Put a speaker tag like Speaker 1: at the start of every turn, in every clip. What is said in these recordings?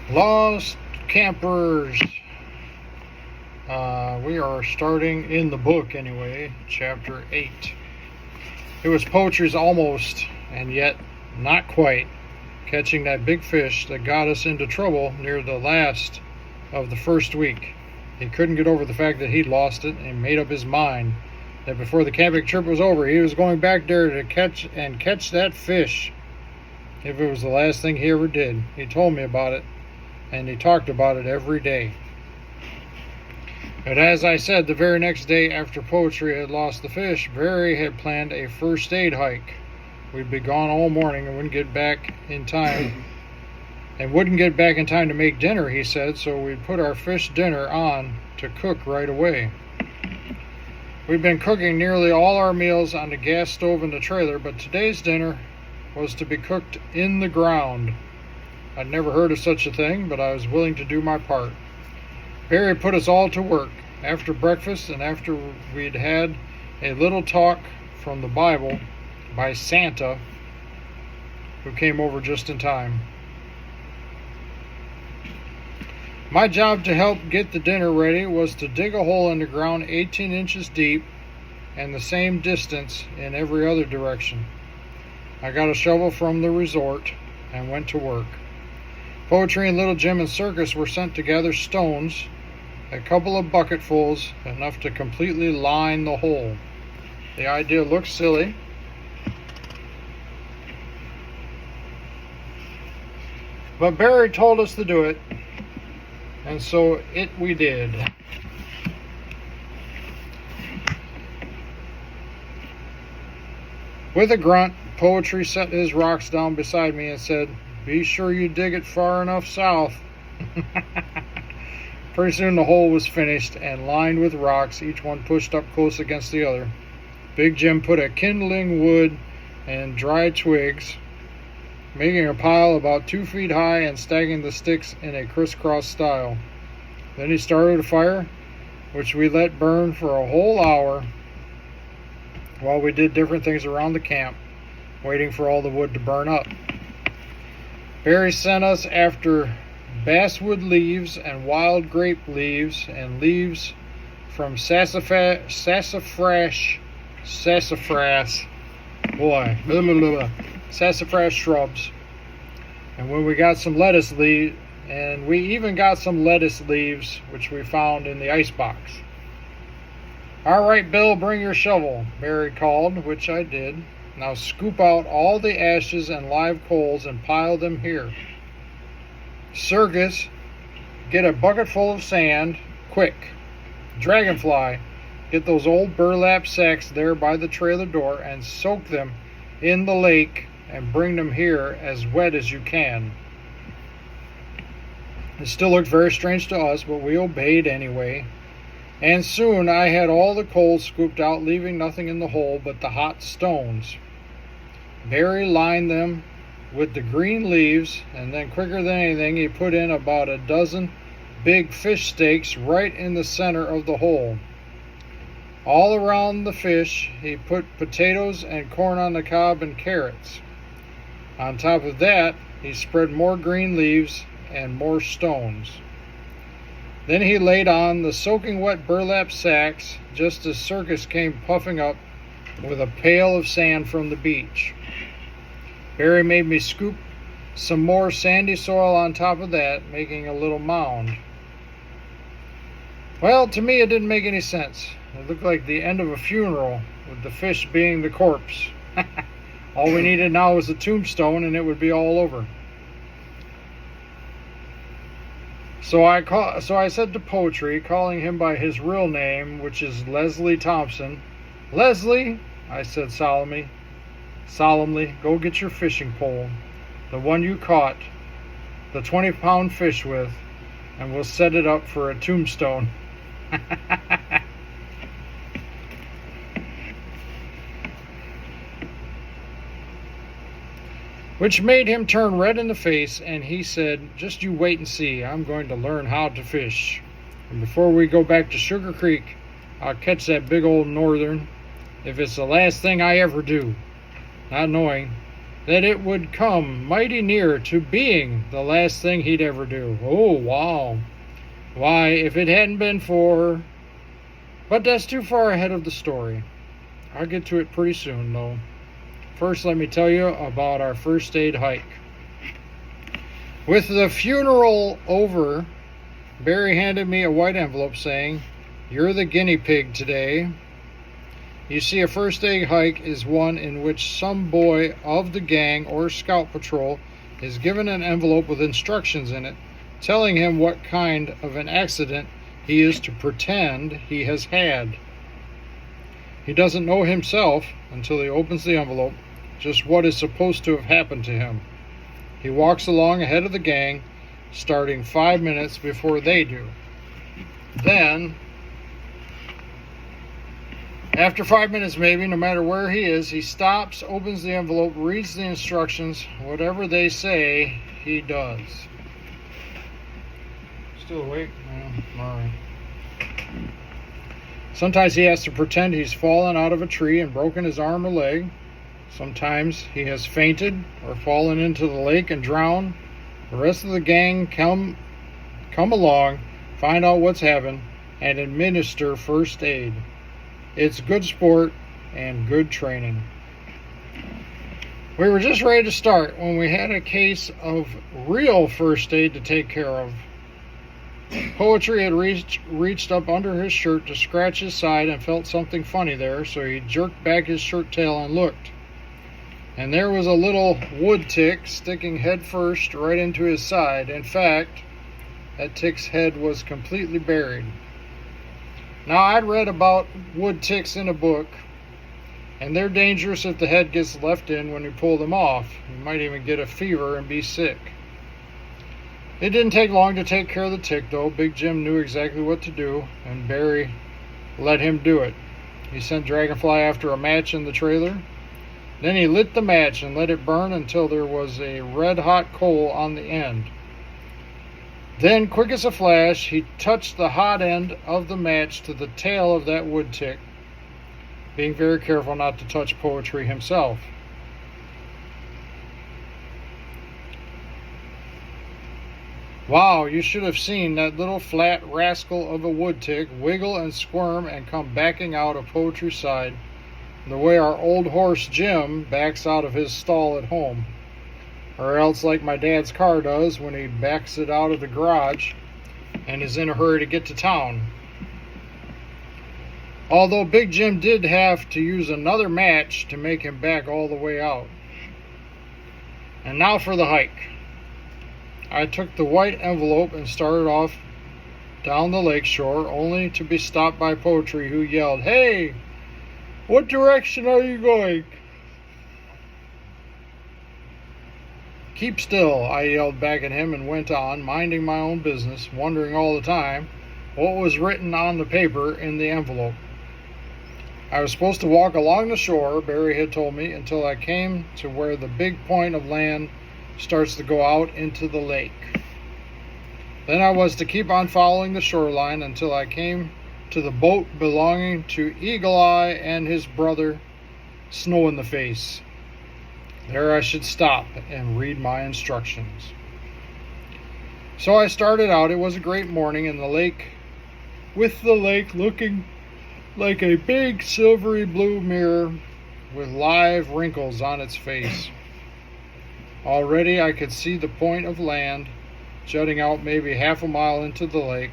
Speaker 1: Lost Campers. We are starting in the book anyway, chapter 8. It was Poetry's almost, and yet not quite, catching that big fish that got us into trouble near the last of the first week. He couldn't get over the fact that he'd lost it and made up his mind that before the camping trip was over, he was going back there to catch that fish. If it was the last thing he ever did. He told me about it, and he talked about it every day. But as I said, the very next day after Poetry had lost the fish, Barry had planned a first aid hike. We'd be gone all morning and wouldn't get back in time to make dinner, he said, so we'd put our fish dinner on to cook right away. We'd been cooking nearly all our meals on the gas stove in the trailer, but today's dinner was to be cooked in the ground. I'd never heard of such a thing, but I was willing to do my part. Barry put us all to work. After breakfast and after we'd had a little talk from the Bible by Santa, who came over just in time. My job to help get the dinner ready was to dig a hole in the ground 18 inches deep and the same distance in every other direction. I got a shovel from the resort and went to work. Poetry and Little Jim and Circus were sent to gather stones, a couple of bucketfuls, enough to completely line the hole. The idea looked silly, but Barry told us to do it, and so we did. With a grunt, Poetry set his rocks down beside me and said, "Be sure you dig it far enough south." Pretty soon the hole was finished and lined with rocks, each one pushed up close against the other. Big Jim put a kindling wood and dry twigs, making a pile about 2 feet high and stacking the sticks in a crisscross style. Then he started a fire, which we let burn for a whole hour while we did different things around the camp, waiting for all the wood to burn up. Barry sent us after basswood leaves and wild grape leaves and leaves from sassafras shrubs. And when we got some lettuce leaves, and we even got some lettuce leaves, which we found in the icebox. "All right, Bill, bring your shovel," Barry called, which I did. "Now scoop out all the ashes and live coals and pile them here. Circus, get a bucket full of sand, quick. Dragonfly, get those old burlap sacks there by the trailer door and soak them in the lake and bring them here as wet as you can." It still looked very strange to us, but we obeyed anyway. And soon I had all the coals scooped out, leaving nothing in the hole but the hot stones. Barry lined them with the green leaves, and then quicker than anything, he put in about a dozen big fish steaks right in the center of the hole. All around the fish, he put potatoes and corn on the cob and carrots. On top of that, he spread more green leaves and more stones. Then he laid on the soaking wet burlap sacks just as Circus came puffing up with a pail of sand from the beach. Barry made me scoop some more sandy soil on top of that, making a little mound. Well, to me it didn't make any sense. It looked like the end of a funeral, with the fish being the corpse. All we needed now was a tombstone and it would be all over. So I said to Poetry, calling him by his real name, which is Leslie Thompson, "Leslie," I said solemnly, "go get your fishing pole, the one you caught the 20-pound fish with, and we'll set it up for a tombstone." Which made him turn red in the face, and he said, "Just you wait and see. I'm going to learn how to fish. And before we go back to Sugar Creek, I'll catch that big old northern, if it's the last thing I ever do." Not knowing that it would come mighty near to being the last thing he'd ever do. Oh, wow. Why, if it hadn't been for... But that's too far ahead of the story. I'll get to it pretty soon, though. First, let me tell you about our first aid hike. With the funeral over, Barry handed me a white envelope saying, "You're the guinea pig today." You see, a first aid hike is one in which some boy of the gang or scout patrol is given an envelope with instructions in it, telling him what kind of an accident he is to pretend he has had. He doesn't know himself until he opens the envelope just what is supposed to have happened to him. He walks along ahead of the gang, starting 5 minutes before they do. Then, after 5 minutes maybe, no matter where he is, he stops, opens the envelope, reads the instructions. Whatever they say, he does. Still awake? Yeah, all right. Sometimes he has to pretend he's fallen out of a tree and broken his arm or leg. Sometimes he has fainted or fallen into the lake and drowned. The rest of the gang come along, find out what's happened, and administer first aid. It's good sport and good training. We were just ready to start when we had a case of real first aid to take care of. Poetry had reached up under his shirt to scratch his side and felt something funny there, so he jerked back his shirt tail and looked. And there was a little wood tick sticking head first right into his side. In fact, that tick's head was completely buried. Now, I'd read about wood ticks in a book, and they're dangerous if the head gets left in when you pull them off. You might even get a fever and be sick. It didn't take long to take care of the tick, though. Big Jim knew exactly what to do, and Barry let him do it. He sent Dragonfly after a match in the trailer. Then he lit the match and let it burn until there was a red-hot coal on the end. Then, quick as a flash, he touched the hot end of the match to the tail of that wood tick, being very careful not to touch Poetry himself. Wow, you should have seen that little flat rascal of a wood tick wiggle and squirm and come backing out of Poetry's side, the way our old horse Jim backs out of his stall at home, or else like my dad's car does when he backs it out of the garage and is in a hurry to get to town. Although Big Jim did have to use another match to make him back all the way out. And now for the hike. I took the white envelope and started off down the lake shore, only to be stopped by Poetry, who yelled, "Hey! What direction are you going?" "Keep still," I yelled back at him and went on, minding my own business, wondering all the time what was written on the paper in the envelope. I was supposed to walk along the shore, Barry had told me, until I came to where the big point of land starts to go out into the lake. Then I was to keep on following the shoreline until I came to the boat belonging to Eagle Eye and his brother, Snow in the Face. There I should stop and read my instructions. So I started out. It was a great morning in the lake, with the lake looking like a big silvery blue mirror with live wrinkles on its face. Already I could see the point of land jutting out maybe half a mile into the lake.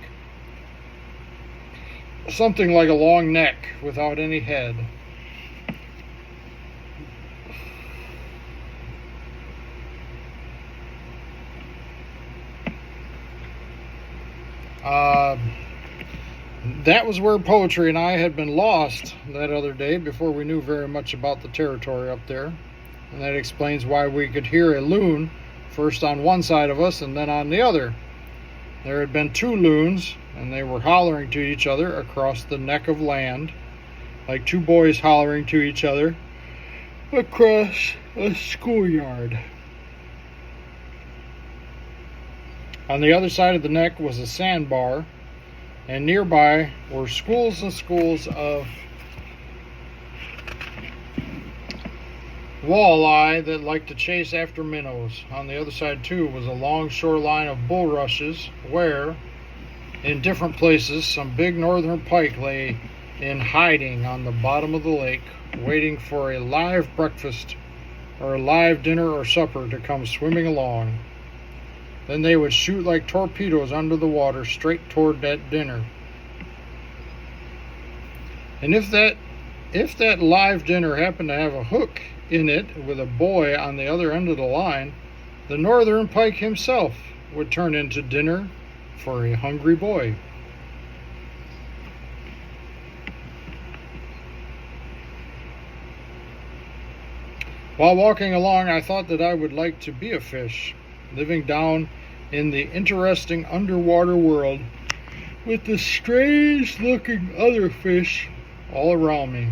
Speaker 1: Something like a long neck without any head. That was where Poetry and I had been lost that other day before we knew very much about the territory up there. And that explains why we could hear a loon first on one side of us and then on the other. There had been two loons, and they were hollering to each other across the neck of land, like two boys hollering to each other across a schoolyard. On the other side of the neck was a sandbar, and nearby were schools and schools of walleye that like to chase after minnows. On the other side, too, was a long shoreline of bulrushes where, in different places, some big northern pike lay in hiding on the bottom of the lake, waiting for a live breakfast or a live dinner or supper to come swimming along. Then they would shoot like torpedoes under the water straight toward that dinner. And if that live dinner happened to have a hook in it with a boy on the other end of the line, the northern pike himself would turn into dinner for a hungry boy. While walking along, I thought that I would like to be a fish, living down in the interesting underwater world with the strange-looking other fish all around me.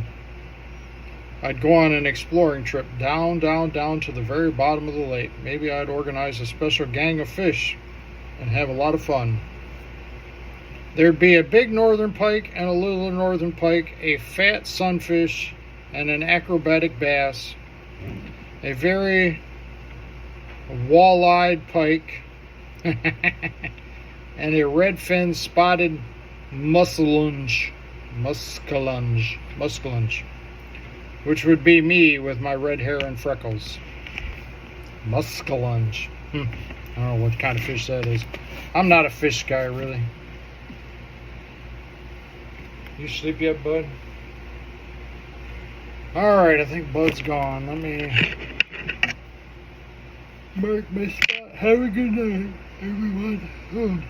Speaker 1: I'd go on an exploring trip down to the very bottom of the lake. Maybe I'd organize a special gang of fish and have a lot of fun. There'd be a big northern pike and a little northern pike, a fat sunfish and an acrobatic bass, a very wall-eyed pike, and a red-fin spotted muskellunge, which would be me with my red hair and freckles. Muskellunge. I don't know what kind of fish that is. I'm not a fish guy, really. You sleep yet, Bud? Alright, I think Bud's gone. Let me mark my spot. Have a good night, everyone.